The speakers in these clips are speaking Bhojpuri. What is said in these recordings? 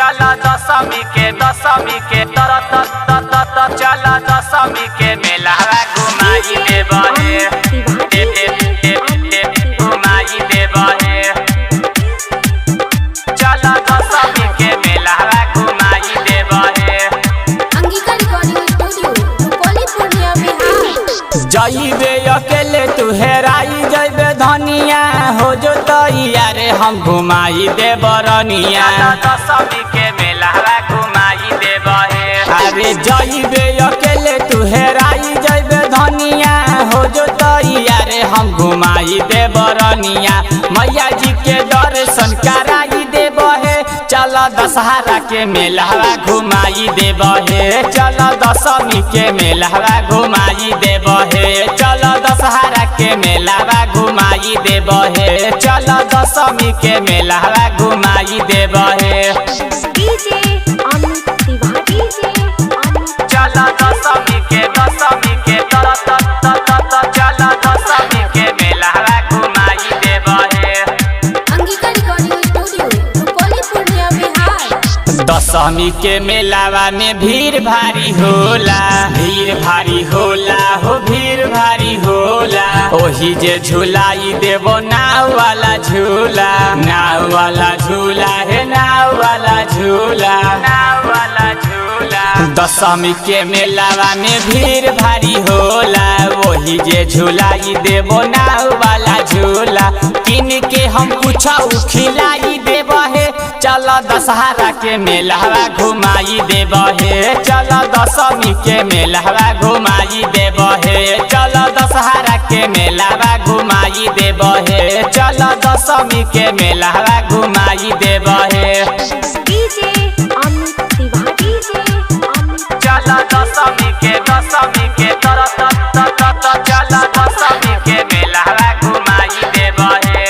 चला दशमी के चला दशमी के मेला घुमाई देबहे घुमाई देबहे चला दशमी के मेला घुमाई देबहे। Angika recording studio Rupauli Purnia Bihar. जइबे अकेले तू हेराई जइबे धनिया हो जो तैया रे हम घुमाई देब रनिया दशमी के मेला घुमाई देबहे। अरे जइबे अकेले तू हेराई जइबे धनिया हो जो तैया रे हम घुमाई देब रनिया मैया जी के दर्शन कराई देबहे। चल दशहरा के मेला घुमाई देबहे चल दशमी के मेला घुमाई देबहे चल दशहरा के मेला घुमाई देबहे चल दशमी के मेला घुमाई देबहे। डीजे अमित तिवारी डीजे चल दशमी के चल दशमी के मेला घुमाई देबहे। Angika recording studio Rupauli Purnia Bihar. दशमी के मेलावा में भीड़ भारी होला भीड़ भारी होला हो भीड़ भारी होला ओही जे झुलाई देबो नाव वाला झूला नाव वाला झूला हे नाव वाला झूला नाव वाला झूला। दशमी के मेलावा में भीड़ भारी होला वही जे झुलाई देबो नाव वाला झूला किन के हम कुछ खिलाई देबहे चल दशहरा के मेला घुमाई देबहे चल दशमी के मेला घुमाई देबहे चल दशहरा के मेला घुमाई देबहे चल दशमी के मेला घुमाई देबहे। डीजे अमित तिवारी डीजे चल दशमी के चल दशमी के मेला घुमाई देबहे।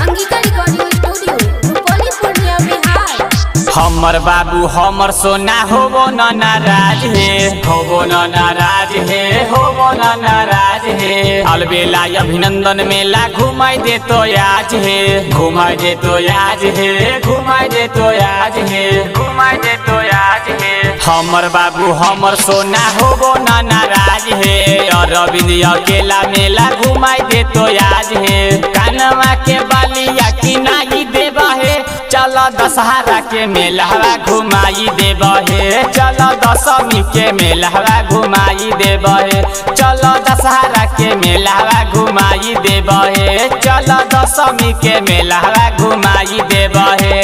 Angika recording studio Rupauli Purnia Bihar. हमर बाबू हमर सोना होबो न नाराज हे होबो न नाराज हे होबो न नाराज हे अलबेला अभिनंदन मेला घुमाई दे तो आज हे घुमाई दे तो आज हे घुमाई दे तो आज हे घुमाई दे तो आज हे। हमर बाबू हमर सोना होबो न नाराज हे अरविंद अकेला मेला घुमाई दे तो आज हे कानवा के बालिया किनाई देबहे चल दशहरा के मेला घुमाई देबहे चल दशमी के मेला घुमाई देबहे चल दशहरा के मेला घुमाई देबहे चल दशमी के मेला घुमाई देबहे।